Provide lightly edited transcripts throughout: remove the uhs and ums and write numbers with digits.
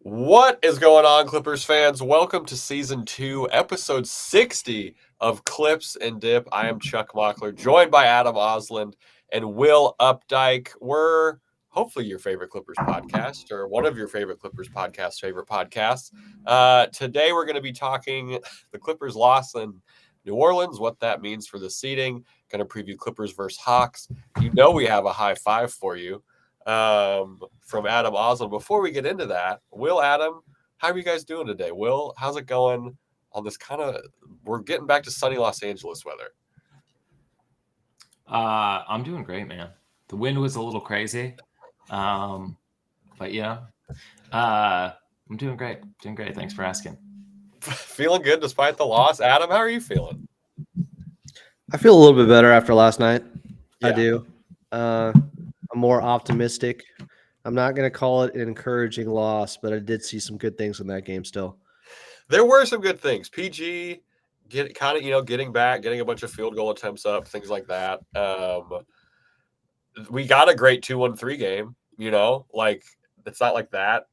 What is going on, Clippers fans? Welcome to Season 2, Episode 60 of Clips and Dip. I am Chuck Mockler, joined by Adam Osland and Will Updike. We're hopefully your favorite Clippers podcast, or one of your favorite Clippers podcasts' favorite podcasts. Today we're going to be talking the Clippers loss in New Orleans, what that means for the seeding. Going to preview Clippers versus Hawks. You know we have a high five for you from Adam Osland. Before we get into that, Will, Adam, how are you guys doing today? Will, how's it going on this we're getting back to sunny Los Angeles weather? I'm doing great, man. The wind was a little crazy. But yeah, I'm doing great. Doing great. Thanks for asking. Feeling good despite the loss. Adam, how are you feeling? I feel a little bit better after last night. Yeah. I do. I'm more optimistic. I'm not going to call it an encouraging loss, but I did see some good things in that game still. There were some good things. PG getting back, getting a bunch of field goal attempts up, things like that. We got a great 2-1-3 game, it's not like that.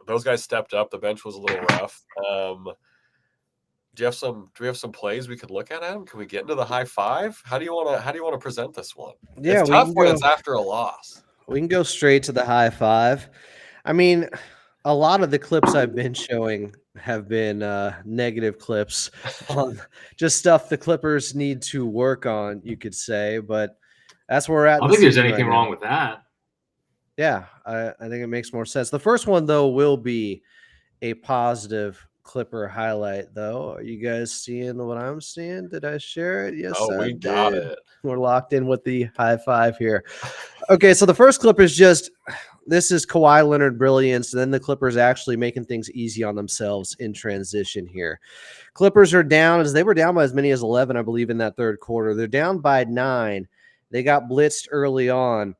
Those guys stepped up. The bench was a little rough. Do we have some plays we could look at, Adam? Can we get into the high five? How do you want to present this one? Yeah, it's tough when it's after a loss. We can go straight to the high five. I mean, a lot of the clips I've been showing have been negative clips on just stuff the Clippers need to work on, you could say, but that's where we're at. I don't think there's anything wrong with that. Yeah, I think it makes more sense. The first one, though, will be a positive Clipper highlight, though. Are you guys seeing what I'm seeing? Did I share it? Yes, we got it. We're locked in with the high five here. Okay, so the first clip is this is Kawhi Leonard brilliance, and then the Clippers actually making things easy on themselves in transition here. Clippers are down, as they were down by as many as 11, I believe, in that third quarter. They're down by 9. They got blitzed early on.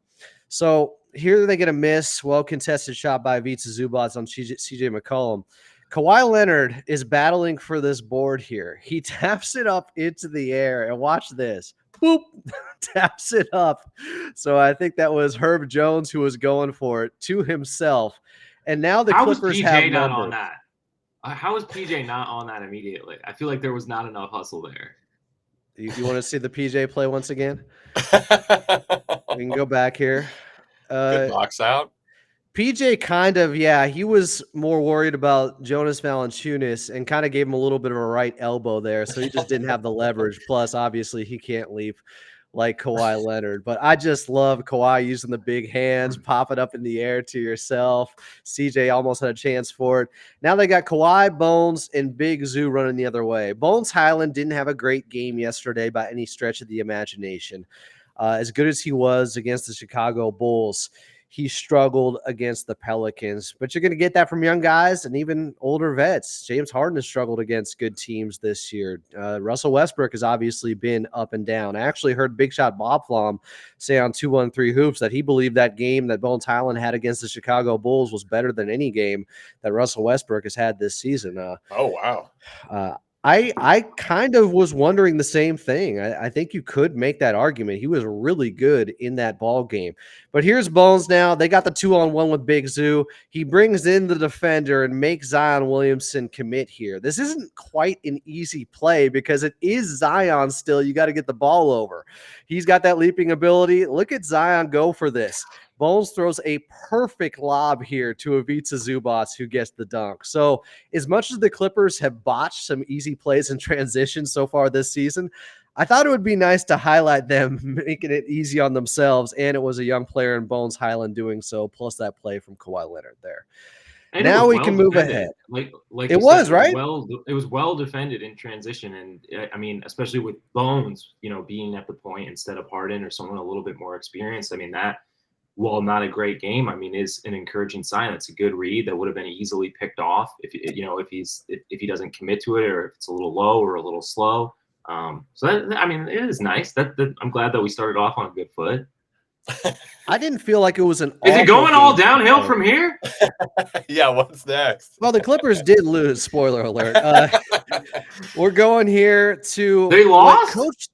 So here they get a miss, well-contested shot by Ivica Zubac on CJ McCollum. Kawhi Leonard is battling for this board here. He taps it up into the air, and watch this. Boop, taps it up. So I think that was Herb Jones who was going for it to himself. And now the Clippers have PJ not on that? How was PJ not on that immediately? I feel like there was not enough hustle there. You want to see the PJ play once again? We can go back here. Good box out. PJ he was more worried about Jonas Valanciunas and kind of gave him a little bit of a right elbow there, so he just didn't have the leverage. Plus, obviously, he can't leap like Kawhi Leonard. But I just love Kawhi using the big hands, pop it up in the air to yourself. CJ almost had a chance for it. Now they got Kawhi, Bones, and Big Zoo running the other way. Bones Highland didn't have a great game yesterday by any stretch of the imagination. As good as he was against the Chicago Bulls, he struggled against the Pelicans, but you're going to get that from young guys and even older vets. James Harden has struggled against good teams this year. Russell Westbrook has obviously been up and down. I actually heard Big Shot Bob Flom say on 213 Hoops that he believed that game that Bones Highland had against the Chicago Bulls was better than any game that Russell Westbrook has had this season. Oh, wow. I kind of was wondering the same thing. I think you could make that argument. He was really good in that ball game. But here's Bones now. They got the 2-on-1 with Big Zoo. He brings in the defender and makes Zion Williamson commit here. This isn't quite an easy play because it is Zion still. You got to get the ball over. He's got that leaping ability. Look at Zion go for this. Bones throws a perfect lob here to Ivica Zubac, who gets the dunk. So as much as the Clippers have botched some easy plays in transition so far this season, I thought it would be nice to highlight them making it easy on themselves, and it was a young player in Bones Highland doing so, plus that play from Kawhi Leonard there. And now we can move ahead. Like it was, right? It was well defended in transition, and I mean, especially with Bones, being at the point instead of Harden or someone a little bit more experienced. I mean, that, while not a great game, I mean, is an encouraging sign. It's a good read that would have been easily picked off if he doesn't commit to it, or if it's a little low or a little slow. So that, I mean, it is nice. That I'm glad that we started off on a good foot. I didn't feel like it was an. Is it going all downhill from here? Yeah, what's next? Well, the Clippers did lose. Spoiler alert. We're going here to. They lost.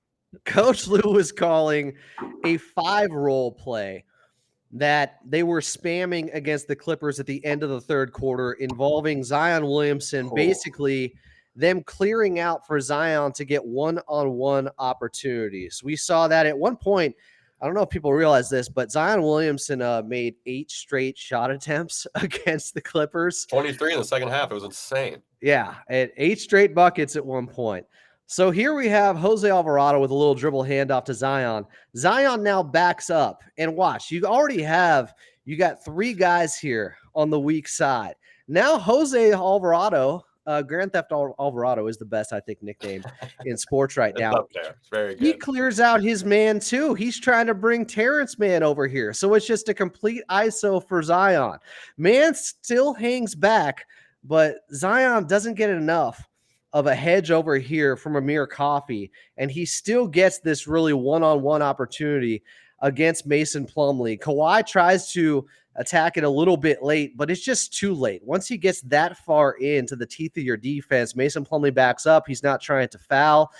Coach Lou was calling a 5-roll play. that they were spamming against the Clippers at the end of the third quarter involving Zion Williamson, basically them clearing out for Zion to get one-on-one opportunities. We saw that at one point. I don't know if people realize this, but Zion Williamson made 8 straight shot attempts against the Clippers. 23 in the second half. It was insane. Yeah, at 8 straight buckets at one point. So here we have Jose Alvarado with a little dribble handoff to Zion. Zion now backs up. And watch, you got 3 guys here on the weak side. Now Jose Alvarado, Grand Theft Alvarado is the best, I think, nickname in sports right now. Up there. It's very good. He clears out his man too. He's trying to bring Terrence Mann over here. So it's just a complete ISO for Zion. Man still hangs back, but Zion doesn't get enough of a hedge over here from Amir Coffey, and he still gets this really one-on-one opportunity against Mason Plumlee. Kawhi tries to attack it a little bit late, but it's just too late. Once he gets that far into the teeth of your defense, Mason Plumlee backs up. He's not trying to foul.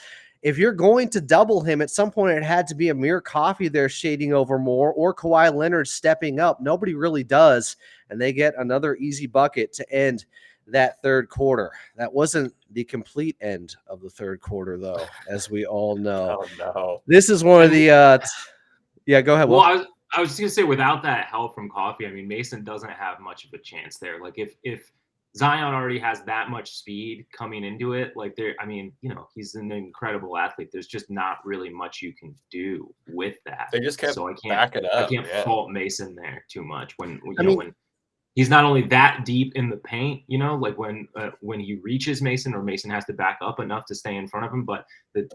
If you're going to double him, at some point it had to be Amir Coffey there shading over more, or Kawhi Leonard stepping up. Nobody really does, and they get another easy bucket to end that third quarter. That wasn't the complete end of the third quarter, though, as we all know. Oh, no. This is one of the yeah, go ahead. Well, I was just gonna say, without that help from Coffey, I mean, Mason doesn't have much of a chance there. Like if Zion already has that much speed coming into it, like I mean, he's an incredible athlete. There's just not really much you can do with that. They just kept so I can't backing up. I can't fault Mason there too much when he's not only that deep in the paint, like when he reaches Mason, or Mason has to back up enough to stay in front of him, but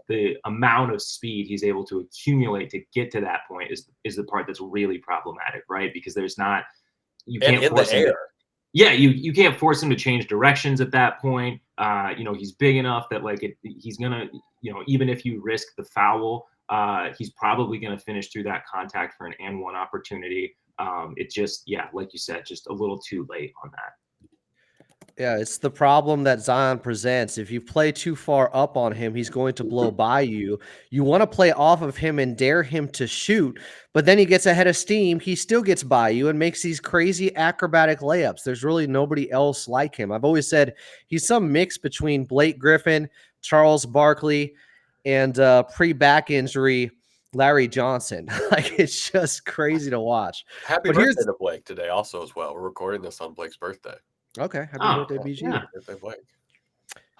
the amount of speed he's able to accumulate to get to that point is the part that's really problematic, right? Because you can't force him. You can't force him to change directions at that point. He's big enough that he's gonna, even if you risk the foul, he's probably gonna finish through that contact for an and one opportunity. It's just, like you said, just a little too late on that. Yeah, it's the problem that Zion presents. If you play too far up on him, he's going to blow by you. You want to play off of him and dare him to shoot, but then he gets ahead of steam. He still gets by you and makes these crazy acrobatic layups. There's really nobody else like him. I've always said he's some mix between Blake Griffin, Charles Barkley, and pre-back injury Larry Johnson. It's just crazy to watch. Happy birthday to Blake today also as well. We're recording this on Blake's birthday. Okay. Happy birthday, BG. Yeah. Birthday, Blake.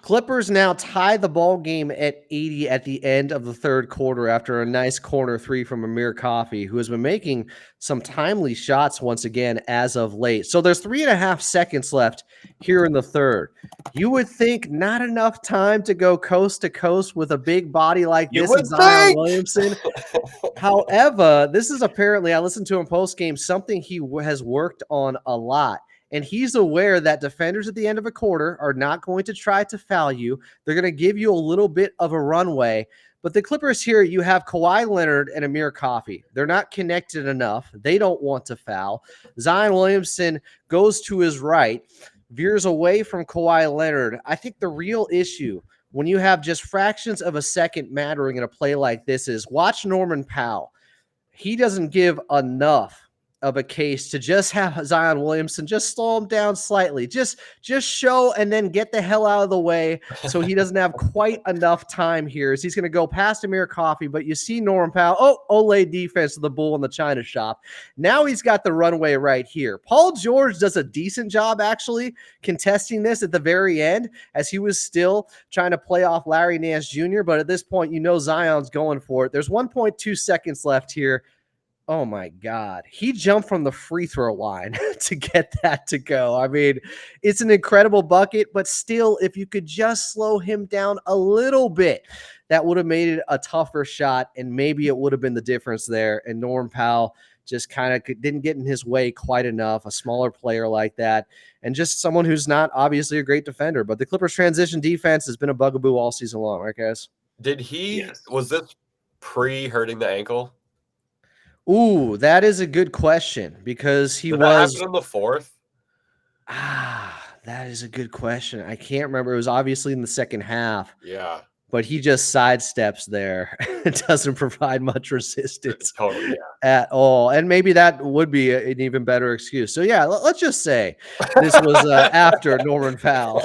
Clippers now tie the ball game at 80 at the end of the third quarter after a nice corner 3 from Amir Coffey, who has been making some timely shots once again as of late. So there's 3.5 seconds left here in the third. You would think not enough time to go coast to coast with a big body like this as Zion Williamson. However, this is apparently, I listened to him post game, something he has worked on a lot. And he's aware that defenders at the end of a quarter are not going to try to foul you. They're going to give you a little bit of a runway. But the Clippers here, you have Kawhi Leonard and Amir Coffey. They're not connected enough. They don't want to foul. Zion Williamson goes to his right, veers away from Kawhi Leonard. I think the real issue when you have just fractions of a second mattering in a play like this is watch Norman Powell. He doesn't give enough of a case to just have Zion Williamson just slow him down slightly, just show and then get the hell out of the way so he doesn't have quite enough time here as he's going to go past Amir Coffey. But you see Norman Powell, Olay defense of the bull in the China shop. Now he's got the runway right here. Paul George does a decent job actually contesting this at the very end as he was still trying to play off Larry Nance Jr. But at this point, Zion's going for it. There's 1.2 seconds left here. Oh my God. He jumped from the free throw line to get that to go. I mean, it's an incredible bucket, but still, if you could just slow him down a little bit, that would have made it a tougher shot, and maybe it would have been the difference there. And Norm Powell just kind of didn't get in his way quite enough, a smaller player like that, and just someone who's not obviously a great defender. But the Clippers transition defense has been a bugaboo all season long, right, guys? Was this pre-hurting the ankle? Ooh, that is a good question because Did that happen in the fourth? That is a good question. I can't remember. It was obviously in the second half. Yeah. but he just sidesteps there. It doesn't provide much resistance Totally, yeah. at all. And maybe that would be an even better excuse. So yeah, let's just say this was after Norman Powell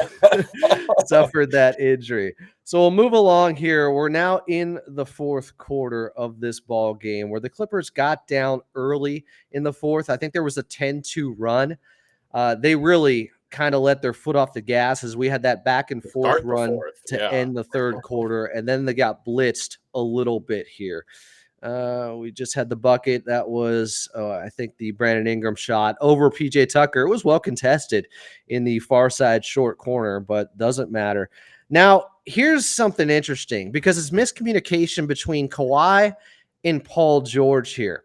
suffered that injury. So we'll move along here. We're now in the fourth quarter of this ball game where the Clippers got down early in the fourth. I think there was a 10-2 run. They really kind of let their foot off the gas as we had that back and forth run to end the third quarter, and then they got blitzed a little bit here. We just had the bucket. That was, I think, the Brandon Ingram shot over PJ Tucker. It was well contested in the far side short corner, but doesn't matter. Now, here's something interesting because it's miscommunication between Kawhi and Paul George here.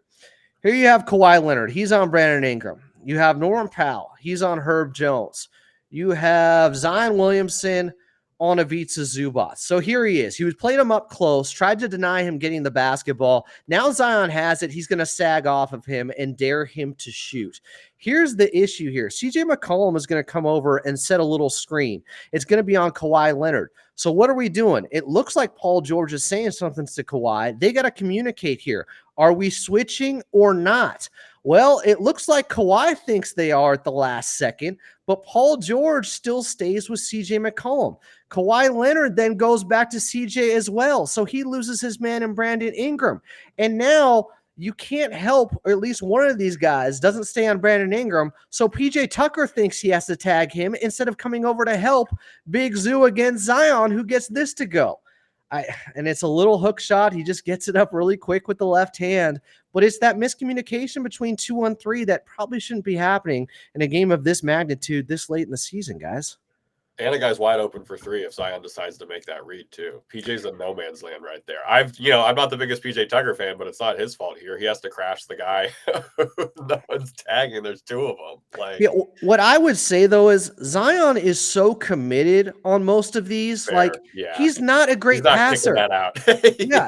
Here you have Kawhi Leonard. He's on Brandon Ingram. You have Norman Powell. He's on Herb Jones. You have Zion Williamson on Ivica Zubac. So here he is. He was playing him up close, tried to deny him getting the basketball. Now Zion has it. He's going to sag off of him and dare him to shoot. Here's the issue here. CJ McCollum is going to come over and set a little screen. It's going to be on Kawhi Leonard. So what are we doing? It looks like Paul George is saying something to Kawhi. They got to communicate here. Are we switching or not? Well, it looks like Kawhi thinks they are at the last second, but Paul George still stays with CJ McCollum. Kawhi Leonard then goes back to CJ as well. So he loses his man in Brandon Ingram. And now you can't help, or at least one of these guys doesn't stay on Brandon Ingram. So PJ Tucker thinks he has to tag him instead of coming over to help Big Zoo against Zion, who gets this to go. And it's a little hook shot. He just gets it up really quick with the left hand. But it's that miscommunication between 2-on-3 that probably shouldn't be happening in a game of this magnitude this late in the season, guys. And a guy's wide open for three if Zion decides to make that read too. PJ's in no man's land right there. I'm not the biggest PJ Tucker fan, but it's not his fault here. He has to crash the guy. No one's tagging. There's two of them. What I would say though is Zion is so committed on most of these. Fair, he's not a great passer. That out.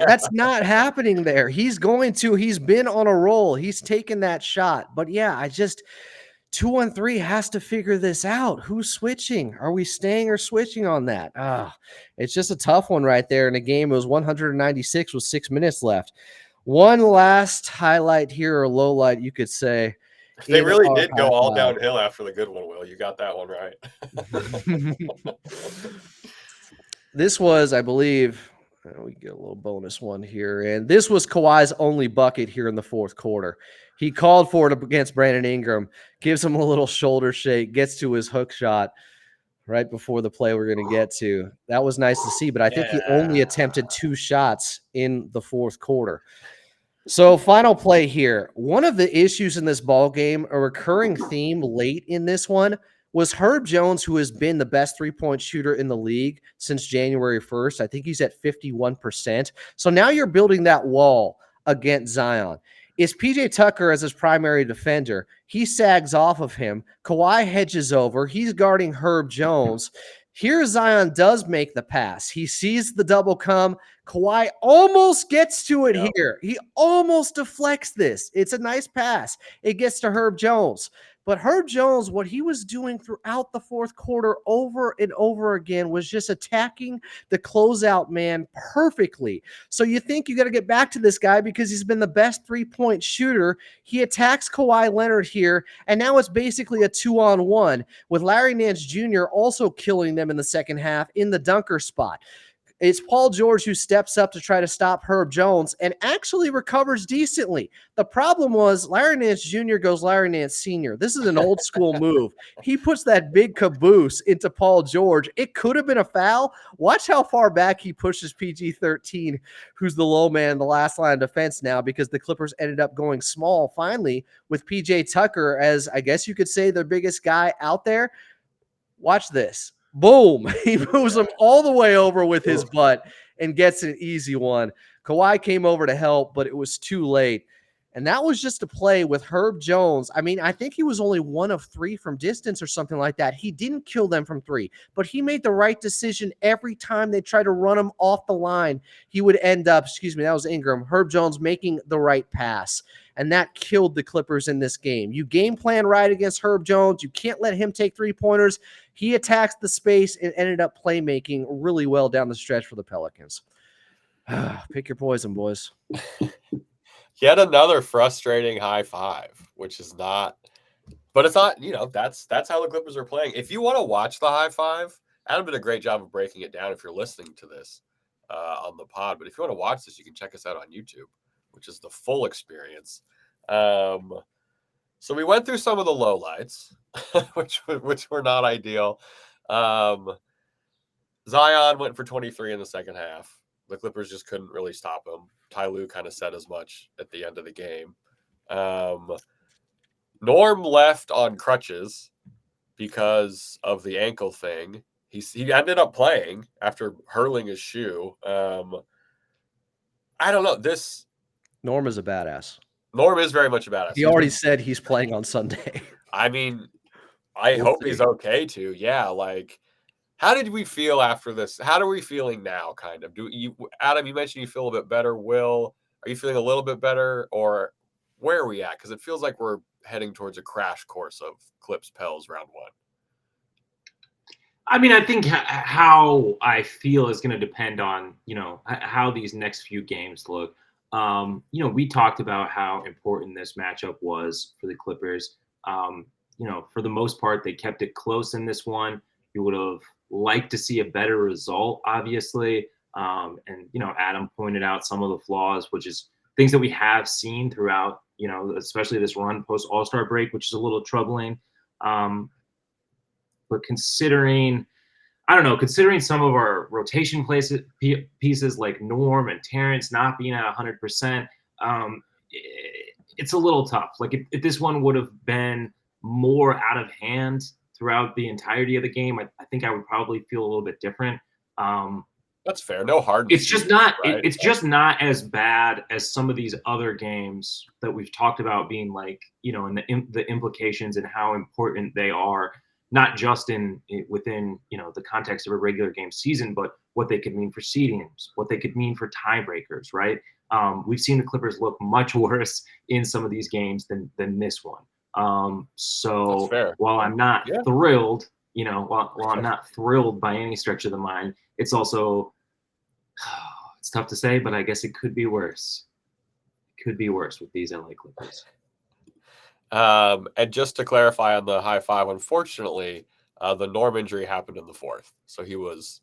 That's not happening there. He's been on a roll. He's taken that shot. But 2-on-3 has to figure this out. Who's switching? Are we staying or switching on that? It's just a tough one right there in a game. It was 196 with 6 minutes left. One last highlight here, or low light, you could say. They really did go all downhill after the good one, Will. You got that one right. This was, I believe, we get a little bonus one here. And this was Kawhi's only bucket here in the fourth quarter. He called for it against Brandon Ingram, gives him a little shoulder shake, gets to his hook shot right before the play we're going to get to. That was nice to see, but I think he only attempted 2 shots in the fourth quarter. So final play here. One of the issues in this ball game, a recurring theme late in this one, was Herb Jones, who has been the best three-point shooter in the league since January 1st. I think he's at 51%. So now you're building that wall against Zion. Is PJ Tucker as his primary defender. He sags off of him. Kawhi hedges over. He's guarding Herb Jones. Here Zion does make the pass. He sees the double come. Kawhi almost gets to it here. He almost deflects this. It's a nice pass. It gets to Herb Jones. But Herb Jones, what he was doing throughout the fourth quarter over and over again was just attacking the closeout man perfectly. So you think you got to get back to this guy because he's been the best three-point shooter. He attacks Kawhi Leonard here, and now it's basically a 2-on-1 with Larry Nance Jr. also killing them in the second half in the dunker spot. It's Paul George who steps up to try to stop Herb Jones and actually recovers decently. The problem was Larry Nance Jr. goes Larry Nance Sr. This is an old school move. He puts that big caboose into Paul George. It could have been a foul. Watch how far back he pushes PG-13, who's the low man in the last line of defense now, because the Clippers ended up going small finally with PJ Tucker as, I guess you could say, their biggest guy out there. Watch this. Boom. He moves him all the way over with his butt and gets an easy one. Kawhi came over to help, but it was too late. And that was just a play with Herb Jones. I mean, I think he was only 1 of 3 from distance or something like that. He didn't kill them from 3, but he made the right decision every time they tried to run him off the line. He would end up, that was Ingram, Herb Jones making the right pass. and that killed the Clippers in this game. You game plan right against Herb Jones. You can't let him take three-pointers. He attacks the space and ended up playmaking really well down the stretch for the Pelicans. Pick your poison, boys. Yet another frustrating high five, which is not, but it's not, that's how the Clippers are playing. If you want to watch the high five, Adam did a great job of breaking it down if you're listening to this on the pod. But if you want to watch this, you can check us out on YouTube, which is the full experience. So we went through some of the lowlights, which were not ideal. Zion went for 23 in the second half. The Clippers just couldn't really stop him. Ty Lue kind of said as much at the end of the game. Norm left on crutches because of the ankle thing. He ended up playing after hurling his shoe. I don't know. Norm is a badass. Norm is very much a badass. He already said he's playing on Sunday. I mean, I hope he's okay too. Yeah, like, how did we feel after this? How are we feeling now, kind of? Adam, you mentioned you feel a bit better. Will, are you feeling a little bit better? Or where are we at? Because it feels like we're heading towards a crash course of Clips Pels round one. I mean, I think how I feel is going to depend on, how these next few games look. We talked about how important this matchup was for the Clippers. For the most part, they kept it close in this one. You would have liked to see a better result, obviously. Adam pointed out some of the flaws, which is things that we have seen throughout, especially this run post All-Star break, which is a little troubling. But considering some of our rotation pieces like Norm and Terrence not being at 100%, it's a little tough. Like if this one would have been more out of hand throughout the entirety of the game, I think I would probably feel a little bit different. That's fair. No hard. It's just not. Right? It's just not as bad as some of these other games that we've talked about being like, and the implications and how important they are, not just within the context of a regular game season, but what they could mean for seedings, what they could mean for tiebreakers. Right. We've seen the Clippers look much worse in some of these games than this one. So while I'm not thrilled, while I'm not thrilled by any stretch of the mind, it's also, it's tough to say, but I guess it could be worse. It could be worse with these LA Clippers. And just to clarify on the high five, unfortunately, the Norm injury happened in the fourth. So it was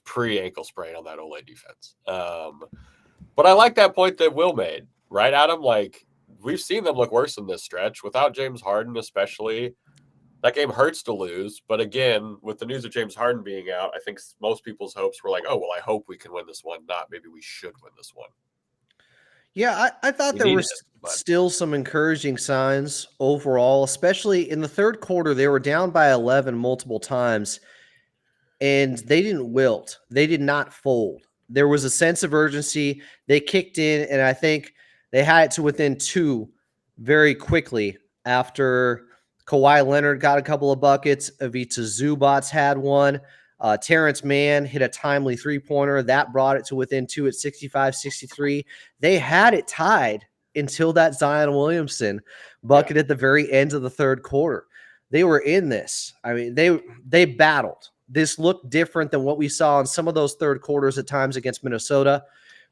pre-ankle sprain on that Olay defense. But I like that point that Will made, right, Adam? Like, we've seen them look worse in this stretch without James Harden, especially. That game hurts to lose. But again, with the news of James Harden being out, I think most people's hopes were like, oh, well, I hope we can win this one. Not maybe we should win this one. Yeah, I thought there were still some encouraging signs overall, especially in the third quarter. They were down by 11 multiple times, and they didn't wilt. They did not fold. There was a sense of urgency. They kicked in, and I think they had it to within 2 very quickly after Kawhi Leonard got a couple of buckets. Ivica Zubac had one. Terrence Mann hit a timely three-pointer. That brought it to within 2 at 65-63. They had it tied until that Zion Williamson bucket at the very end of the third quarter. They were in this. I mean, they battled. This looked different than what we saw in some of those third quarters at times against Minnesota,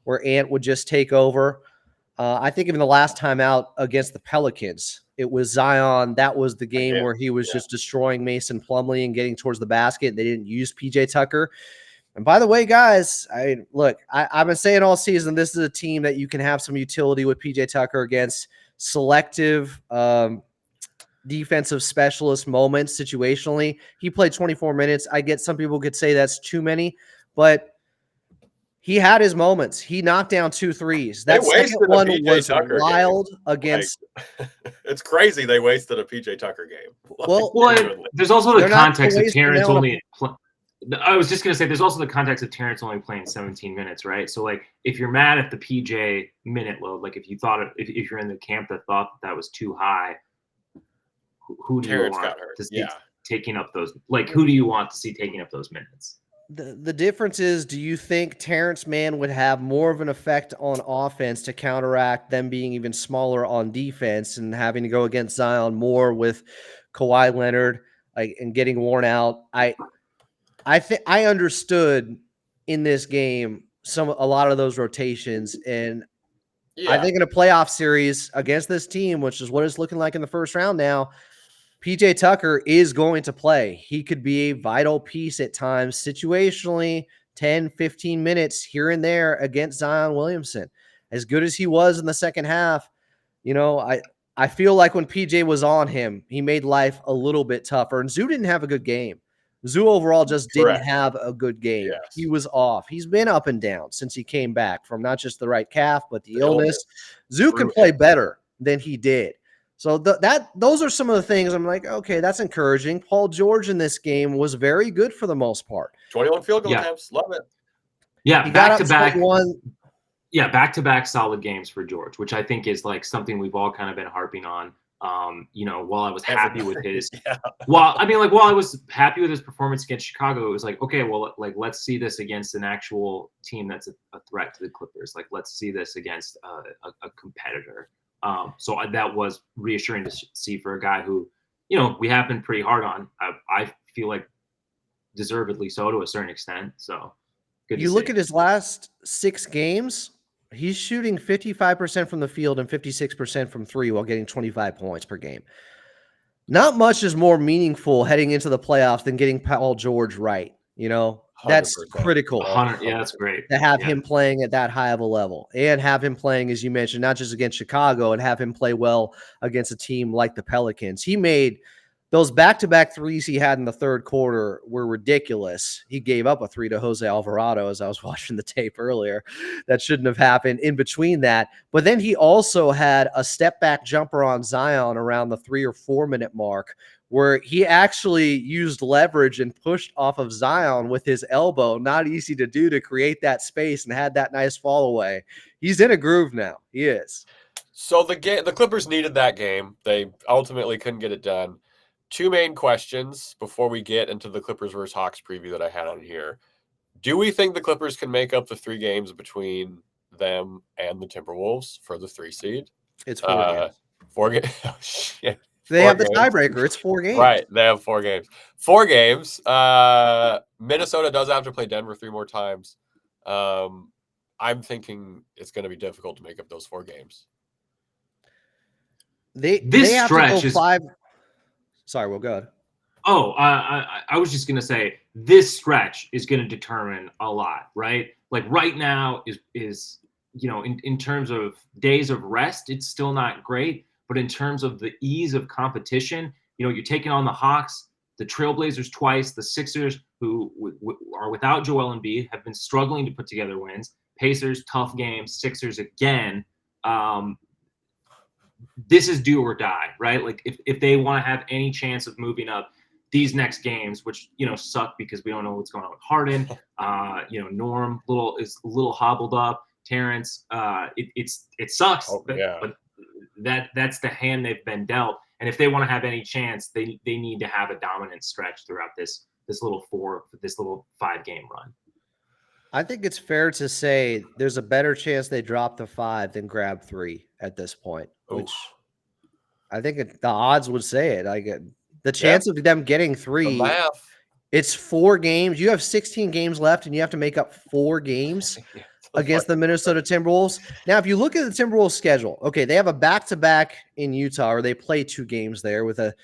where Ant would just take over. I think even the last time out against the Pelicans, it was Zion. That was the game where he was just destroying Mason Plumlee and getting towards the basket. They didn't use PJ Tucker. And by the way, guys, I've been saying all season, this is a team that you can have some utility with PJ Tucker against selective defensive specialist moments situationally. He played 24 minutes. I get some people could say that's too many, but he had his moments. He knocked down 2 threes. That second one was wild against. It's crazy they wasted a PJ Tucker game. Well, there's also the context of Terrence only. I was just going to say there's also the context of Terrence only playing 17 minutes, right? So, like, if you're mad at the PJ minute load, like if you thought if you're in the camp that thought that was too high, who do you want to see taking up those? Like, who do you want to see taking up those minutes? The difference is, do you think Terrence Mann would have more of an effect on offense to counteract them being even smaller on defense and having to go against Zion more with Kawhi Leonard and getting worn out? I think I understood in this game a lot of those rotations, and I think in a playoff series against this team, which is what it's looking like in the first round now, PJ Tucker is going to play. He could be a vital piece at times, situationally, 10, 15 minutes here and there against Zion Williamson. As good as he was in the second half, I feel like when PJ was on him, he made life a little bit tougher. And Zoo didn't have a good game. Zoo overall just didn't have a good game. Yes. He was off. He's been up and down since he came back from not just the right calf, but the illness. Zoo can play better than he did. So those are some of the things I'm like, okay, that's encouraging. Paul George in this game was very good for the most part. 21 field goal attempts. Love it. Yeah, he got back-to-back one. Yeah, back-to-back solid games for George, which I think is like something we've all kind of been harping on. While I was happy with his while I was happy with his performance against Chicago, it was like, okay, well, like let's see this against an actual team that's a threat to the Clippers. Like let's see this against a competitor. So that was reassuring to see for a guy who, we have been pretty hard on. I feel like deservedly so to a certain extent. So good. You look at his last 6 games, he's shooting 55% from the field and 56% from 3 while getting 25 points per game. Not much is more meaningful heading into the playoffs than getting Paul George right. That's 100%. critical. 100, yeah, that's great. To have him playing at that high of a level and have him playing, as you mentioned, not just against Chicago, and have him play well against a team like the Pelicans. He made those back-to-back threes he had in the third quarter were ridiculous. He gave up a 3 to Jose Alvarado as I was watching the tape earlier. That shouldn't have happened in between that. But then he also had a step-back jumper on Zion around the 3 or 4 minute mark where he actually used leverage and pushed off of Zion with his elbow. Not easy to do, to create that space, and had that nice fall away. He's in a groove now. He is. So the Clippers needed that game. They ultimately couldn't get it done. 2 main questions before we get into the Clippers versus Hawks preview that I had on here. Do we think the Clippers can make up the 3 games between them and the Timberwolves for the 3 seed? It's 4 games. 4 games. Oh, shit. They have the tiebreaker. It's 4 games. Right. They have 4 games. 4 games. Minnesota does have to play Denver 3 more times. I'm thinking it's going to be difficult to make up those 4 games. They have to go 5. Sorry, well, go ahead. Oh, I was just going to say this stretch is going to determine a lot, right? Like right now is in terms of days of rest, it's still not great. But in terms of the ease of competition, you're taking on the Hawks, the Trailblazers twice, the Sixers, who are without Joel Embiid, have been struggling to put together wins. Pacers, tough games. Sixers again. This is do or die, right? Like if they want to have any chance of moving up these next games, which suck because we don't know what's going on with Harden. Norm is a little hobbled up. Terrence, it sucks. But that's the hand they've been dealt. And if they want to have any chance, they need to have a dominant stretch throughout this little 5-game run. I think it's fair to say there's a better chance they drop the 5 than grab 3 at this point, which I think the odds would say it. I get the chance of them getting 3. It's 4 games. You have 16 games left, and you have to make up 4 games against the Minnesota Timberwolves. Now, if you look at the Timberwolves schedule, okay, they have a back-to-back in Utah, or they play 2 games there with a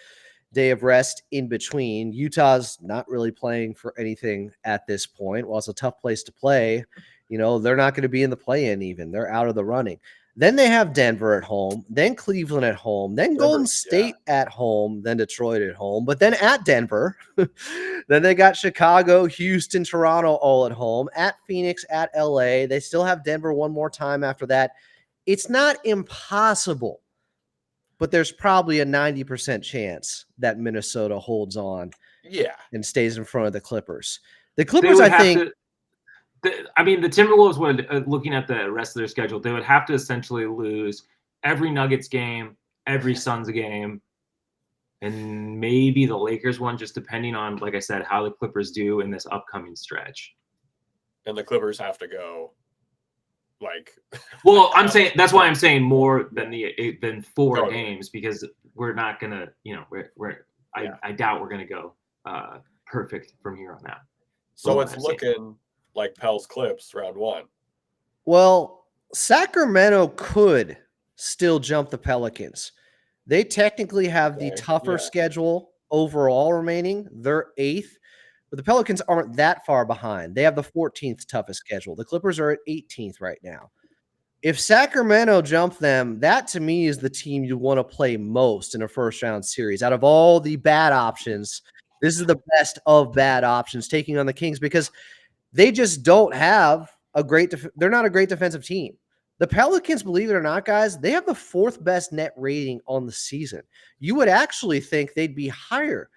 day of rest in between. Utah's not really playing for anything at this point. While it's a tough place to play, they're not going to be in the play-in even. They're out of the running. Then they have Denver at home, then Cleveland at home, then Golden State at home, then Detroit at home, but then at Denver. Then they got Chicago, Houston, Toronto all at home, at Phoenix, at LA. They still have Denver one more time after that. It's not impossible, but there's probably a 90% chance that Minnesota holds on and stays in front of the Clippers. The Clippers, I think... the Timberwolves would, looking at the rest of their schedule, they would have to essentially lose every Nuggets game, every Suns game, and maybe the Lakers one, just depending on, like I said, how the Clippers do in this upcoming stretch. And the Clippers have to go like. Well, I'm saying that's why I'm saying more than 4 Totally. games, because we're not gonna, I doubt we're gonna go perfect from here on out. So it's looking like Pels Clips round 1. Well, Sacramento could still jump the Pelicans. They technically have the tougher schedule overall remaining. They're 8th, but the Pelicans aren't that far behind. They have the 14th toughest schedule. The Clippers are at 18th right now. If Sacramento jump them, that to me is the team you want to play most in a first-round series. Out of all the bad options, this is the best of bad options, taking on the Kings, because they just don't have a great they're not a great defensive team. The Pelicans, believe it or not, guys, they have the 4th best net rating on the season. You would actually think they'd be higher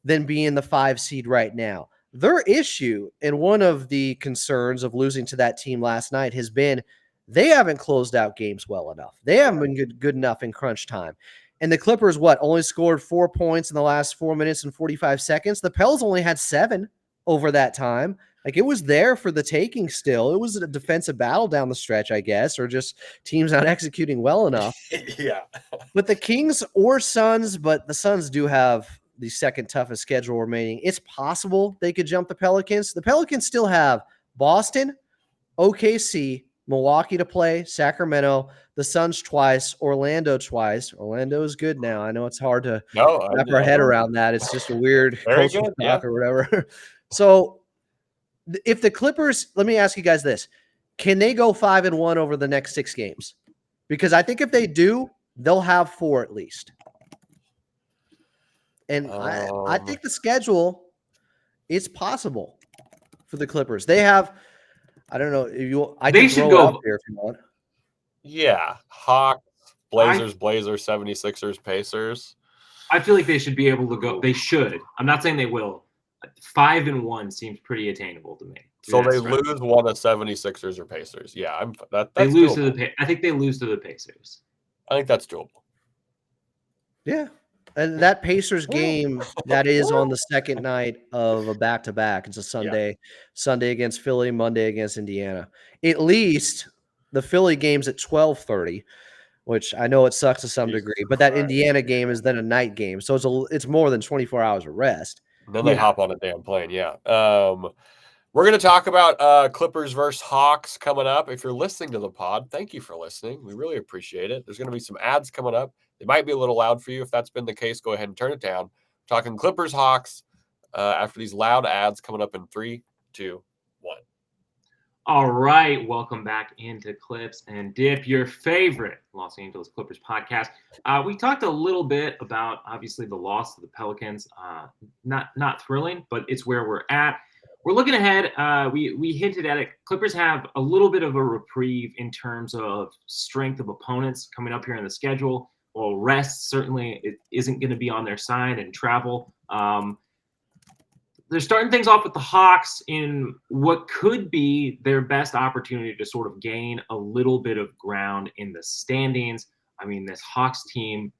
than being the 5 seed right now. Their issue, and one of the concerns of losing to that team last night, has been they haven't closed out games well enough. They haven't been good enough in crunch time. And the Clippers, only scored 4 points in the last 4 minutes and 45 seconds. The Pels only had 7 over that time. Like, it was there for the taking still. It was a defensive battle down the stretch, I guess, or just teams not executing well enough. Yeah. But the Kings or Suns, but the Suns do have the 2nd toughest schedule remaining. It's possible they could jump the Pelicans. The Pelicans still have Boston, OKC, Milwaukee to play, Sacramento, the Suns twice, Orlando twice. Orlando is good now. I know it's hard to wrap our head around that. It's just a weird cultural shock or whatever. So if the Clippers, let me ask you guys this. Can they go 5-1 over the next 6 games? Because I think if they do, they'll have 4 at least. And I think the schedule is possible for the Clippers. They have, I don't know, I can throw it up here if you want. Yeah. Hawks, Blazers, 76ers, Pacers. I feel like they should be able to go. They should. I'm not saying they will. 5-1 seems pretty attainable to me. So they lose one of 76ers or Pacers. Yeah, they lose doable. I think they lose to the Pacers. I think that's doable. Yeah. And that Pacers game, that is on the second night of a back-to-back. It's a Sunday. Yeah. Sunday against Philly, Monday against Indiana. At least the Philly game's at 12:30, which I know it sucks to some degree. But that Indiana game is then a night game. So it's more than 24 hours of rest. And then they hop on a damn plane, yeah. We're going to talk about Clippers versus Hawks coming up. If you're listening to the pod, thank you for listening. We really appreciate it. There's going to be some ads coming up. They might be a little loud for you. If that's been the case, go ahead and turn it down. We're talking Clippers Hawks after these loud ads coming up in 3, 2, 1. All right. Welcome back into Clips and Dip, your favorite Los Angeles Clippers podcast. We talked a little bit about, obviously, the loss to the Pelicans. Not thrilling, but it's where we're at. We're looking ahead. We hinted at it. Clippers have a little bit of a reprieve in terms of strength of opponents coming up here in the schedule. Well, rest certainly it isn't going to be on their side, and travel. They're starting things off with the Hawks in what could be their best opportunity to sort of gain a little bit of ground in the standings. I mean, this Hawks team,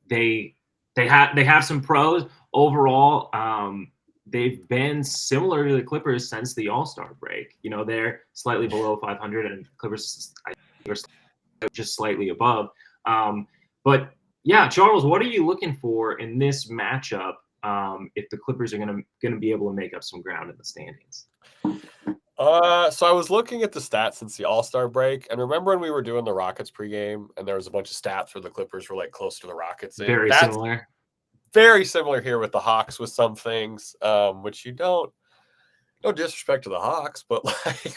they have some pros overall. They've been similar to the Clippers since the All-Star break. They're slightly below 500, and Clippers are just slightly above. But yeah, Charles, what are you looking for in this matchup if the Clippers are going to be able to make up some ground in the standings? So I was looking at the stats since the All-Star break, and remember when we were doing the Rockets pregame, and there was a bunch of stats where the Clippers were like close to the Rockets. Very similar. Very similar here with the Hawks with some things, which you don't. No disrespect to the Hawks, but like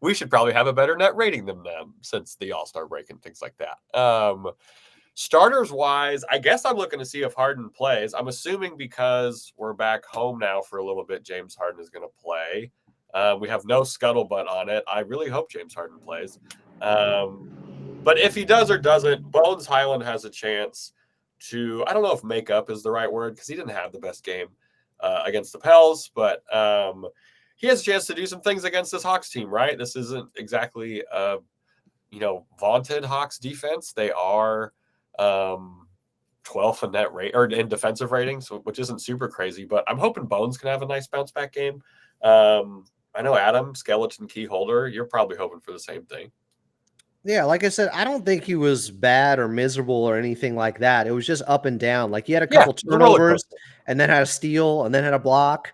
we should probably have a better net rating than them since the All-Star break and things like that. Starters wise, I guess I'm looking to see if Harden plays. I'm assuming because we're back home now for a little bit, James Harden is going to play. We have no scuttlebutt on it. I really hope James Harden plays. But if he does or doesn't, Bones Highland has a chance to, I don't know if make up is the right word because he didn't have the best game against the Pels, but he has a chance to do some things against this Hawks team, right? This isn't exactly vaunted Hawks defense. They are 12th in net rate or in defensive ratings, which isn't super crazy, but I'm hoping Bones can have a nice bounce back game. I know Adam, skeleton key holder, you're probably hoping for the same thing. Yeah, like I said, I don't think he was bad or miserable or anything like that. It was just up and down. Like he had a couple turnovers and then had a steal and then had a block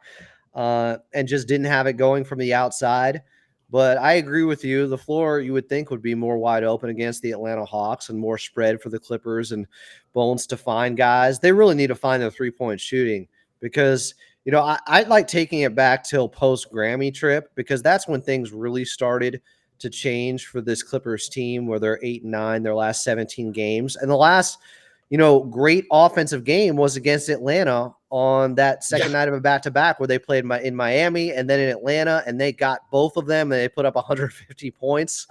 and just didn't have it going from the outside. But I agree with you. The floor you would think would be more wide open against the Atlanta Hawks and more spread for the Clippers and Bones to find guys. They really need to find their 3-point shooting because, you know, I like taking it back till post Grammy trip because that's when things really started to change for this Clippers team where they're 8-9 their last 17 games. And the last, you know, great offensive game was against Atlanta on that second night of a back-to-back where they played in Miami and then in Atlanta, and they got both of them, and they put up 150 points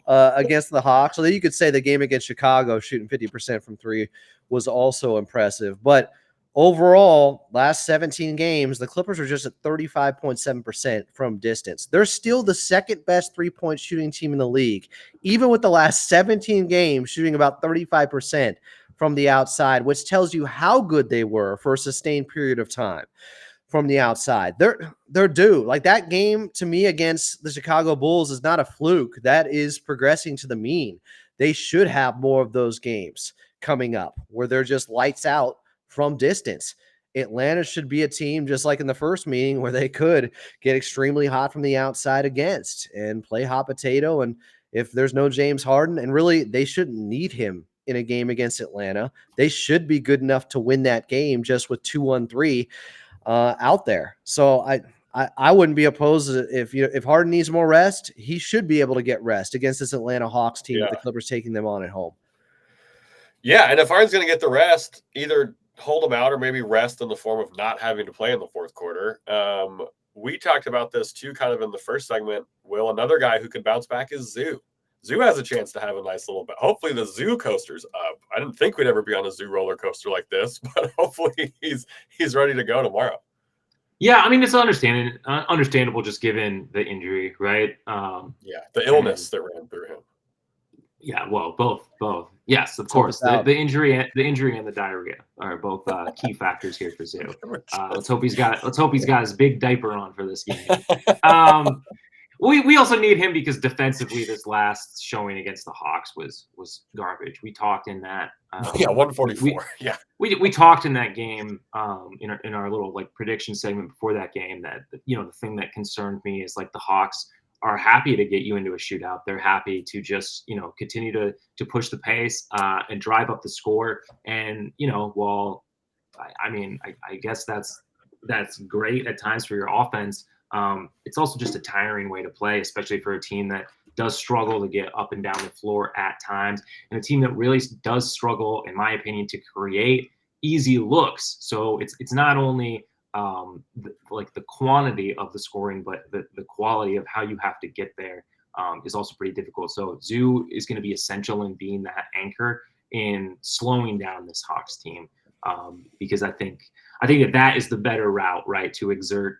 against the Hawks. So that you could say the game against Chicago, shooting 50% from three, was also impressive. But overall, last 17 games, the Clippers are just at 35.7% from distance. They're still the second best three-point shooting team in the league, even with the last 17 games shooting about 35% from the outside, which tells you how good they were for a sustained period of time from the outside. They're due. Like that game to me against the Chicago Bulls is not a fluke. That is progressing to the mean. They should have more of those games coming up where they're just lights out from distance. Atlanta should be a team just like in the first meeting where they could get extremely hot from the outside against and play hot potato. And if there's no James Harden, and really they shouldn't need him in a game against Atlanta, they should be good enough to win that game just with 2-1-3 out there. So I wouldn't be opposed if Harden needs more rest, he should be able to get rest against this Atlanta Hawks team with the Clippers taking them on at home. Yeah, and if Harden's going to get the rest, either hold him out or maybe rest in the form of not having to play in the fourth quarter. We talked about this too kind of in the first segment. Will, another guy who could bounce back is Zoo. Zoo has a chance to have a nice little bit. Hopefully the Zoo coaster's up. I didn't think we'd ever be on a Zoo roller coaster like this, but hopefully he's ready to go tomorrow. Yeah, I mean, it's understandable just given the injury, right? The illness that ran through him. Yeah, well, both. Yes, of course. The injury and the diarrhea are both key factors here for Zoo. Let's hope he's got his big diaper on for this game. We also need him because defensively, this last showing against the Hawks was garbage. We talked in that. 144. We talked in that game in our little like prediction segment before that game that the thing that concerned me is like the Hawks are happy to get you into a shootout. They're happy to just continue to push the pace and drive up the score. And I guess that's great at times for your offense. It's also just a tiring way to play, especially for a team that does struggle to get up and down the floor at times, and a team that really does struggle, in my opinion, to create easy looks. So it's not only the quantity of the scoring, but the quality of how you have to get there is also pretty difficult. So Zoo is going to be essential in being that anchor in slowing down this Hawks team, because I think that is the better route, right? To exert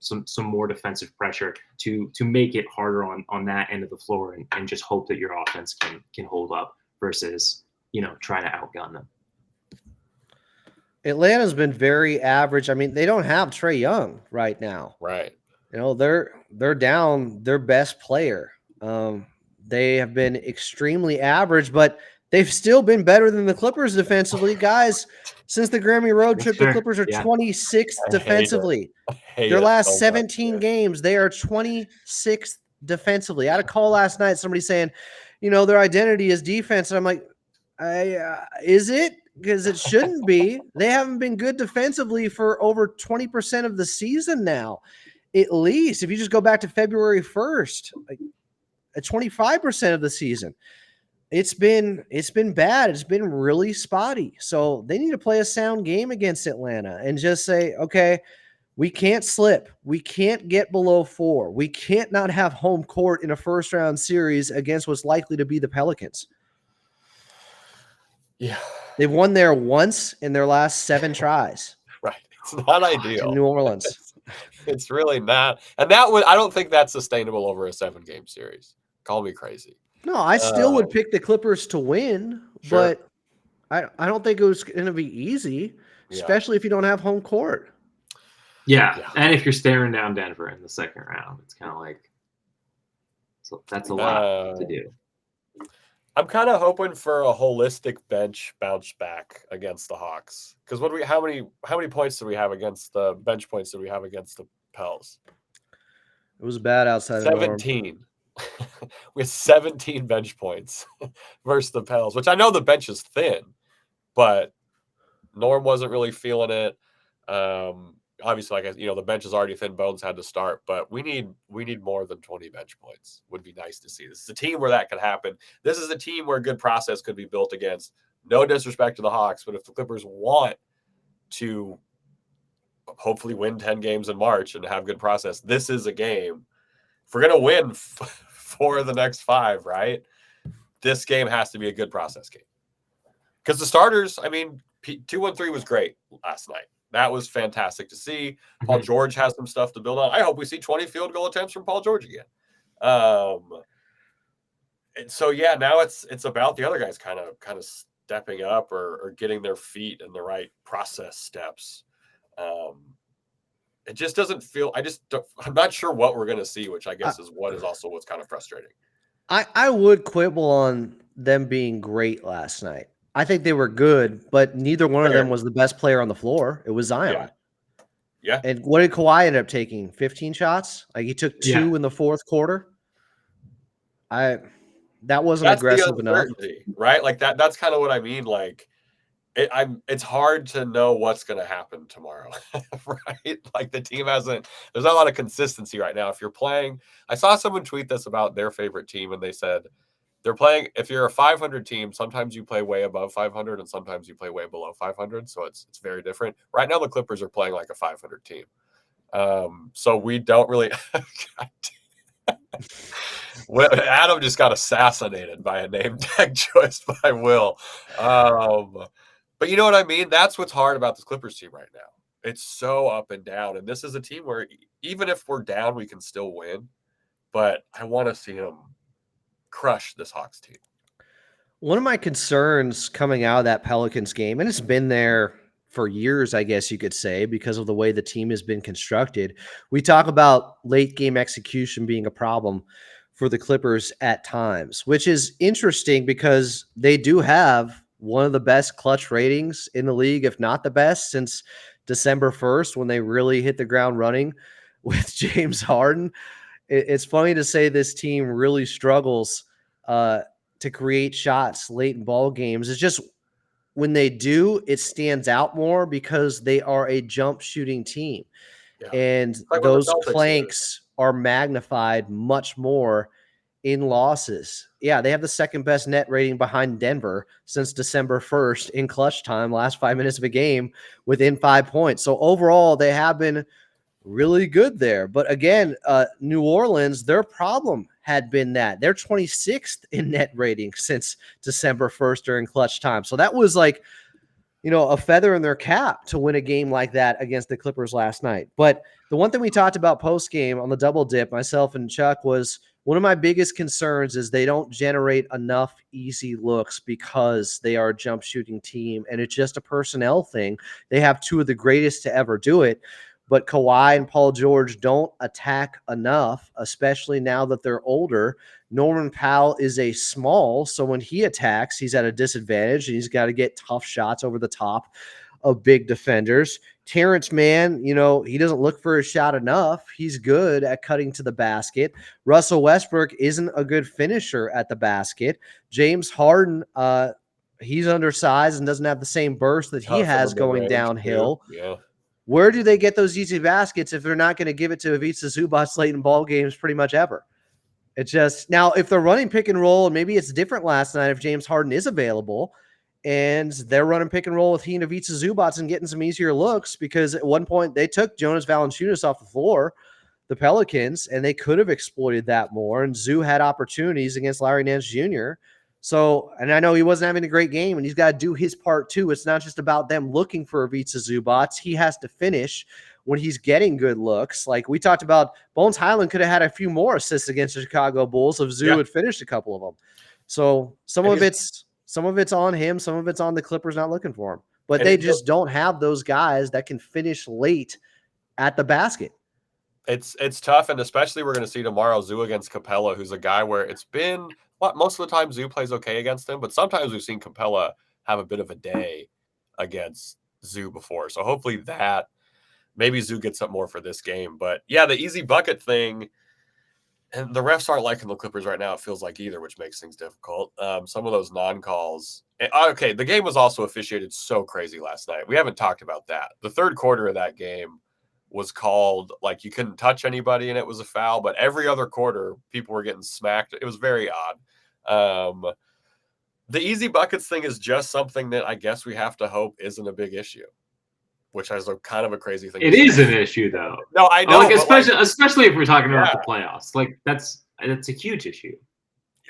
some more defensive pressure to make it harder on that end of the floor and just hope that your offense can hold up versus trying to outgun them. Atlanta's been very average. I mean, they don't have Trae Young right now. Right. They're down their best player. They have been extremely average, but they've still been better than the Clippers defensively. Guys, since the Grammy road trip, the Clippers are 26th defensively. Their last 17 games, they are 26th defensively. I had a call last night, somebody saying, their identity is defense. And I'm like, is it? Because it shouldn't be. They haven't been good defensively for over 20% of the season now, at least. If you just go back to February 1st, at 25% of the season. It's been bad. It's been really spotty. So they need to play a sound game against Atlanta and just say, okay, we can't slip. We can't get below 4. We can't not have home court in a first-round series against what's likely to be the Pelicans. Yeah. They've won there once in their last 7 tries. Right. It's not ideal. In New Orleans. It's really not. And I don't think that's sustainable over a 7-game series. Call me crazy. No, I still would pick the Clippers to win, sure. but I don't think it was going to be easy, especially if you don't have home court. Yeah, and if you're staring down Denver in the second round, it's kind of like, so that's a lot to do. I'm kind of hoping for a holistic bench bounce back against the Hawks, because how many points did we have against the bench points did we have against the Pels? It was bad outside 17. We had 17 bench points versus the Pels, which I know the bench is thin, but Norm wasn't really feeling it. Obviously, like the bench is already thin. Bones had to start, but we need more than 20 bench points. Would be nice to see. This is a team where that could happen. This is a team where good process could be built against. No disrespect to the Hawks, but if the Clippers want to hopefully win 10 games in March and have good process, this is a game. If we're gonna win 4 of the next 5, right? This game has to be a good process game. Because the starters, 2-1-3 was great last night. That was fantastic to see. Paul George has some stuff to build on. I hope we see 20 field goal attempts from Paul George again. And so now it's about the other guys kind of stepping up or getting their feet in the right process steps. It just doesn't feel. I'm not sure what we're going to see, which I guess is what's kind of frustrating. I would quibble on them being great last night. I think they were good, but neither one of them was the best player on the floor. It was Zion. Yeah. And what did Kawhi end up taking? 15 shots? Like he took 2 in the fourth quarter. That wasn't aggressive enough, right? Like that's kind of what I mean. Like it's hard to know what's going to happen tomorrow, right? Like the team there's not a lot of consistency right now. If you're playing, I saw someone tweet this about their favorite team, and they said, they're playing, if you're a 500 team, sometimes you play way above 500 and sometimes you play way below 500. So it's very different. Right now, the Clippers are playing like a 500 team. So we don't really. Adam just got assassinated by a name tag choice by Will. But you know what I mean? That's what's hard about this Clippers team right now. It's so up and down. And this is a team where even if we're down, we can still win. But I want to see them crush this Hawks team. One of my concerns coming out of that Pelicans game, and it's been there for years, I guess you could say, because of the way the team has been constructed. We talk about late game execution being a problem for the Clippers at times, which is interesting because they do have one of the best clutch ratings in the league, if not the best, since December 1st, when they really hit the ground running with James Harden. It's funny to say this team really struggles to create shots late in ball games. It's just when they do, it stands out more because they are a jump shooting team. Yeah. And like those planks are magnified much more in losses. Yeah, they have the second best net rating behind Denver since December 1st in clutch time, last 5 minutes of a game within 5 points. So overall, they have been really good there. But again, New Orleans, their problem had been that they're 26th in net rating since December 1st during clutch time. So that was like, a feather in their cap to win a game like that against the Clippers last night. But the one thing we talked about post game on the double dip, myself and Chuck, was one of my biggest concerns is they don't generate enough easy looks because they are a jump shooting team. And it's just a personnel thing. They have 2 of the greatest to ever do it. But Kawhi and Paul George don't attack enough, especially now that they're older. Norman Powell is a small, so when he attacks, he's at a disadvantage, and he's got to get tough shots over the top of big defenders. Terrence Mann, he doesn't look for a shot enough. He's good at cutting to the basket. Russell Westbrook isn't a good finisher at the basket. James Harden, he's undersized and doesn't have the same burst that he has going downhill. Too. Yeah. Where do they get those easy baskets if they're not going to give it to Ivica Zubac late in ball games pretty much ever? It's just now if they're running pick and roll, and maybe it's different last night if James Harden is available and they're running pick and roll with he and Ivica Zubac and getting some easier looks, because at one point they took Jonas Valanciunas off the floor, the Pelicans, and they could have exploited that more. And Zoo had opportunities against Larry Nance Jr. So, and I know he wasn't having a great game, and he's got to do his part too. It's not just about them looking for Ivica Zubac. He has to finish when he's getting good looks. Like we talked about, Bones Highland could have had a few more assists against the Chicago Bulls if Zoo had finished a couple of them. So some of it's Some of it's on him. Some of it's on the Clippers not looking for him. But And they just don't have those guys that can finish late at the basket. It's tough, and especially we're going to see tomorrow Zoo against Capella, who's a guy where it's been most of the time Zoo plays okay against him, but sometimes we've seen Capella have a bit of a day against Zoo before. So hopefully that maybe Zoo gets up more for this game. But yeah, the easy bucket thing, and the refs aren't liking the Clippers right now, it feels like either, which makes things difficult. Some of those non-calls. Okay, the game was also officiated so crazy last night. We haven't talked about that. The third quarter of that game was called like you couldn't touch anybody and it was a foul, but every other quarter people were getting smacked. It was very odd. The easy buckets thing is just something that I guess we have to hope isn't a big issue, which is a kind of a crazy thing. It is an issue though. No, I know. Like especially if we're talking about the playoffs. Like that's a huge issue.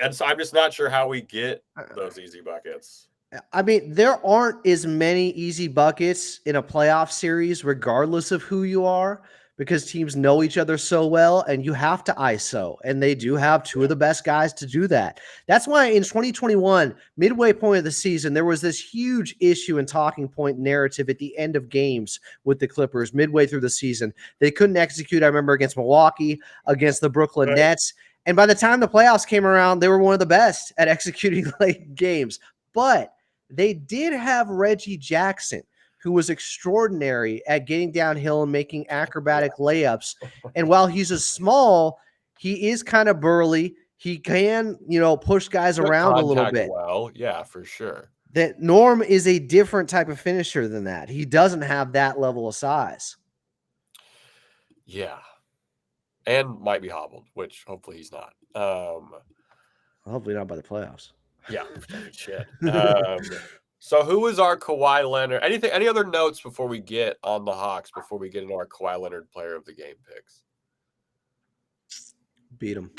And so I'm just not sure how we get those easy buckets. I mean, there aren't as many easy buckets in a playoff series, regardless of who you are, because teams know each other so well, and you have to ISO, and they do have two of the best guys to do that. That's why in 2021, midway point of the season, there was this huge issue and talking point narrative at the end of games with the Clippers midway through the season. They couldn't execute, I remember, against Milwaukee, against the Brooklyn Nets, and by the time the playoffs came around, they were one of the best at executing late games. But they did have Reggie Jackson, who was extraordinary at getting downhill and making acrobatic layups. And while he's a small, he is kind of burly. He can, push guys around a little bit. Well, yeah, for sure. That Norm is a different type of finisher than that. He doesn't have that level of size. Yeah. And might be hobbled, which hopefully he's not. Hopefully not by the playoffs. Yeah, shit. So who is our Kawhi Leonard? Any other notes before we get on the Hawks, before we get into our Kawhi Leonard player of the game picks? Beat them.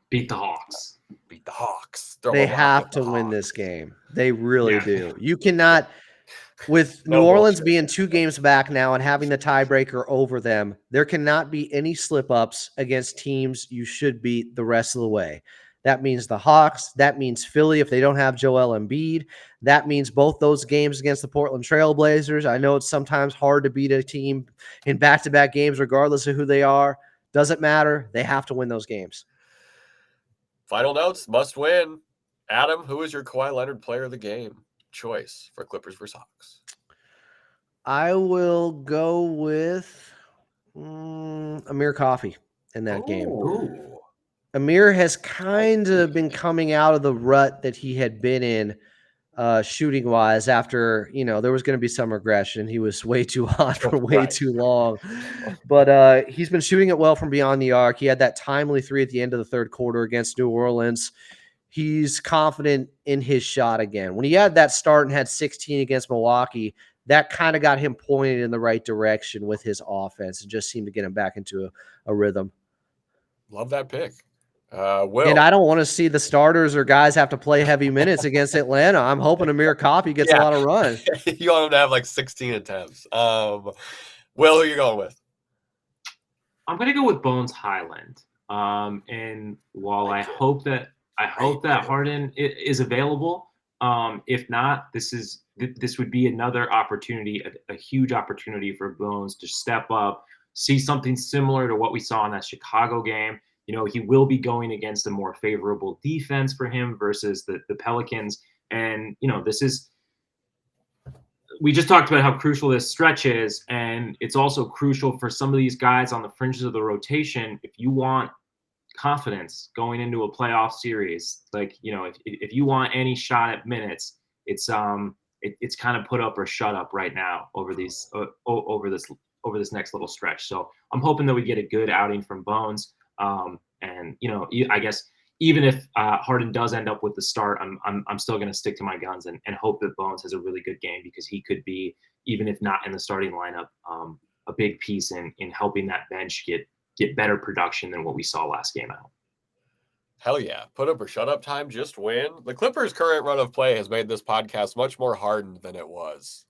Beat the Hawks. Beat the Hawks. They have to win this game. They really do. You cannot, with New Orleans being 2 games back now and having the tiebreaker over them, there cannot be any slip-ups against teams you should beat the rest of the way. That means the Hawks. That means Philly if they don't have Joel Embiid. That means both those games against the Portland Trail Blazers. I know it's sometimes hard to beat a team in back-to-back games regardless of who they are. Doesn't matter. They have to win those games. Final notes, must win. Adam, who is your Kawhi Leonard player of the game choice for Clippers versus Hawks? I will go with Amir Coffey in that game. Ooh. Amir has kind of been coming out of the rut that he had been in shooting wise after, there was going to be some regression. He was way too hot for way too long, but he's been shooting it well from beyond the arc. He had that timely 3 at the end of the third quarter against New Orleans. He's confident in his shot again. When he had that start and had 16 against Milwaukee, that kind of got him pointed in the right direction with his offense and just seemed to get him back into a rhythm. Love that pick. Will. And I don't want to see the starters or guys have to play heavy minutes against Atlanta. I'm hoping Amir Coffey gets a lot of run. You want him to have like 16 attempts. Will, who are you going with? I'm going to go with Bones Highland. And while I hope that Harden is available, if not, this would be another opportunity, a huge opportunity for Bones to step up, see something similar to what we saw in that Chicago game. He will be going against a more favorable defense for him versus the Pelicans. And, we just talked about how crucial this stretch is. And it's also crucial for some of these guys on the fringes of the rotation. If you want confidence going into a playoff series, like, if you want any shot at minutes, it's kind of put up or shut up right now over this next little stretch. So I'm hoping that we get a good outing from Bones. And I guess even if Harden does end up with the start, I'm still going to stick to my guns and hope that Bones has a really good game, because he could be, even if not in the starting lineup, a big piece in helping that bench get better production than what we saw last game out. Hell yeah. Put up or shut up time, just win. The Clippers' current run of play has made this podcast much more hardened than it was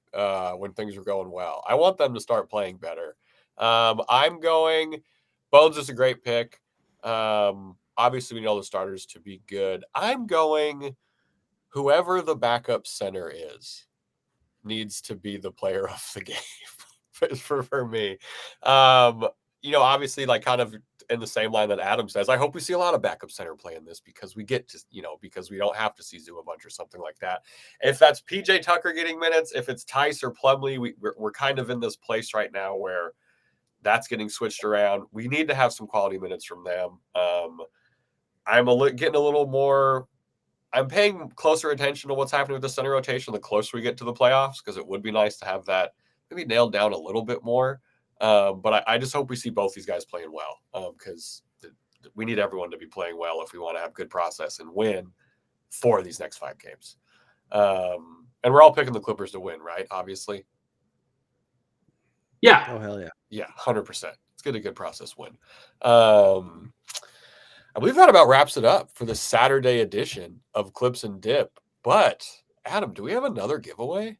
when things were going well. I want them to start playing better. I'm going Bones is a great pick. Obviously, we know the starters to be good. I'm going whoever the backup center is needs to be the player of the game for me. Obviously, like kind of in the same line that Adam says, I hope we see a lot of backup center playing this because we get to, because we don't have to see Zoo a bunch or something like that. If that's PJ Tucker getting minutes, if it's Tice or Plumlee, we're kind of in this place right now where that's getting switched around. We need to have some quality minutes from them. I'm getting a little more. I'm paying closer attention to what's happening with the center rotation the closer we get to the playoffs, because it would be nice to have that maybe nailed down a little bit more. But I just hope we see both these guys playing well, because we need everyone to be playing well if we want to have good process and win 4 of these next 5 games. And we're all picking the Clippers to win, right? Obviously. Yeah. Oh, hell yeah. Yeah, 100%. Let's get a good process win. I believe that about wraps it up for the Saturday edition of Clips and Dip. But, Adam, do we have another giveaway?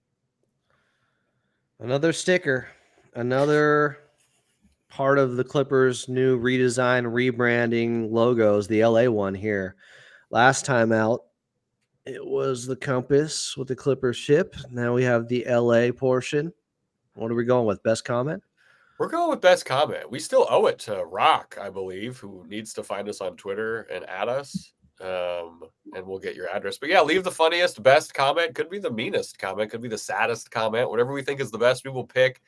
Another sticker. Another part of the Clippers' new redesign, rebranding logos, the LA one here. Last time out, it was the compass with the Clippers ship. Now we have the LA portion. What are we going with? Best comment? We're going with best comment. We still owe it to Rock, I believe, who needs to find us on Twitter and add us. And we'll get your address. But yeah, leave the funniest, best comment. Could be the meanest comment. Could be the saddest comment. Whatever we think is the best, we will pick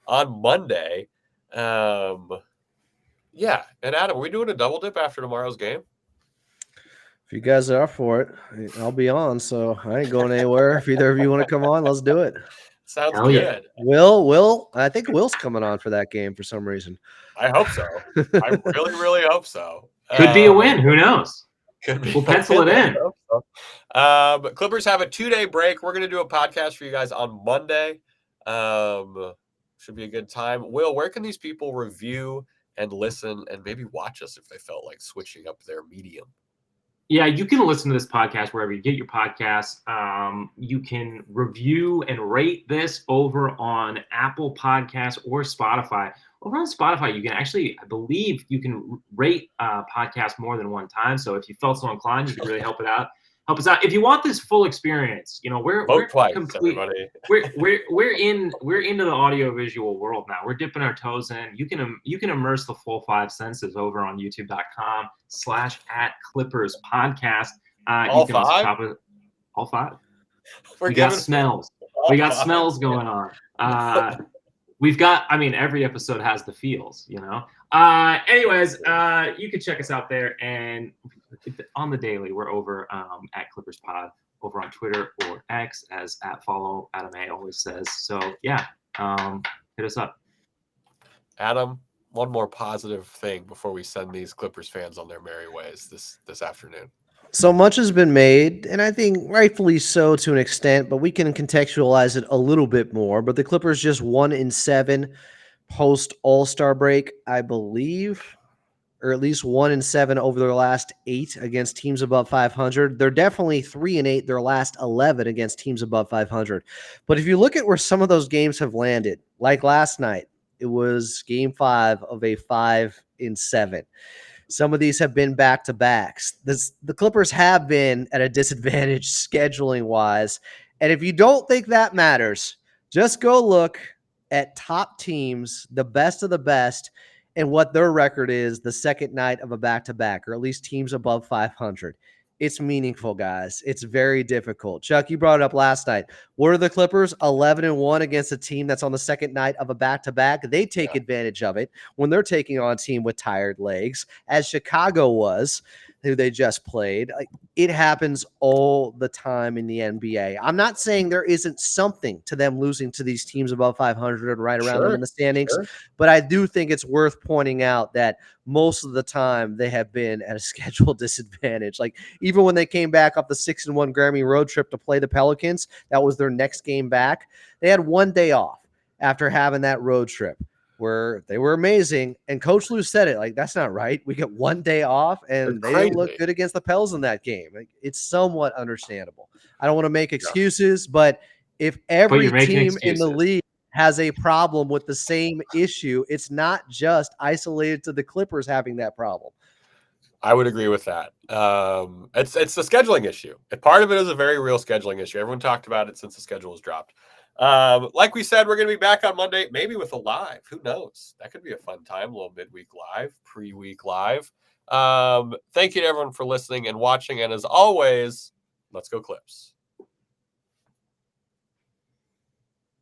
on Monday. Yeah. And Adam, are we doing a double dip after tomorrow's game? If you guys are up for it, I'll be on. So I ain't going anywhere. If either of you want to come on, let's do it. Sounds Hell good. yeah. Will, I think Will's coming on for that game for some reason. I hope so. I really, really hope so. Could be a win. Who knows? We'll pencil it in. But Clippers have a 2-day break. We're going to do a podcast for you guys on Monday. Should be a good time. Will, where can these people review and listen and maybe watch us if they felt like switching up their medium? Yeah, you can listen to this podcast wherever you get your podcasts. You can review and rate this over on Apple Podcasts or Spotify. Over on Spotify, you can actually, I believe, you can rate podcasts more than one time. So if you felt so inclined, you can really help us out. If you want this full experience, we're twice, complete. everybody. we're into the audio visual world now. We're dipping our toes in. You can immerse the full 5 senses over on youtube.com/@ClippersPodcast. All 5? All 5. We got smells. We got smells going on. We've got, every episode has the feels, Anyways, you can check us out there, and on the daily, we're over at Clippers Pod over on Twitter or X as @follow Adam A always says. So yeah, hit us up. Adam, one more positive thing before we send these Clippers fans on their merry ways this afternoon. So much has been made, and I think rightfully so to an extent, but we can contextualize it a little bit more. But the Clippers just 1-7 post All-Star break, I believe, or at least 1-7 over their last 8 against teams above 500. They're definitely 3-8 their last 11 against teams above 500. But if you look at where some of those games have landed, like last night, it was game 5 of a 5-7. Some of these have been back-to-backs. The Clippers have been at a disadvantage scheduling-wise. And if you don't think that matters, just go look at top teams, the best of the best, and what their record is the second night of a back-to-back, or at least teams above 500. It's meaningful, guys. It's very difficult. Chuck, you brought it up last night. What are the Clippers? 11-1 against a team that's on the second night of a back-to-back. They take advantage of it when they're taking on a team with tired legs, as Chicago was, who they just played. It happens all the time in the NBA. I'm not saying there isn't something to them losing to these teams above 500 and right around them in the standings, but I do think it's worth pointing out that most of the time they have been at a schedule disadvantage. Like even when they came back off the 6-1 Grammy road trip to play the Pelicans, that was their next game back. They had one day off after having that road trip, where they were amazing. And Coach Lou said it, like, that's not right. We get one day off, and they didn't look good against the Pels in that game. Like, it's somewhat understandable. I don't want to make excuses, but if every team in the league has a problem with the same issue, it's not just isolated to the Clippers having that problem. I would agree with that. It's the scheduling issue. And part of it is a very real scheduling issue. Everyone talked about it since the schedule was dropped. Like we said, we're going to be back on Monday, maybe with a live. Who knows? That could be a fun time, a little midweek live, pre-week live. Thank you to everyone for listening and watching. And as always, let's go Clips.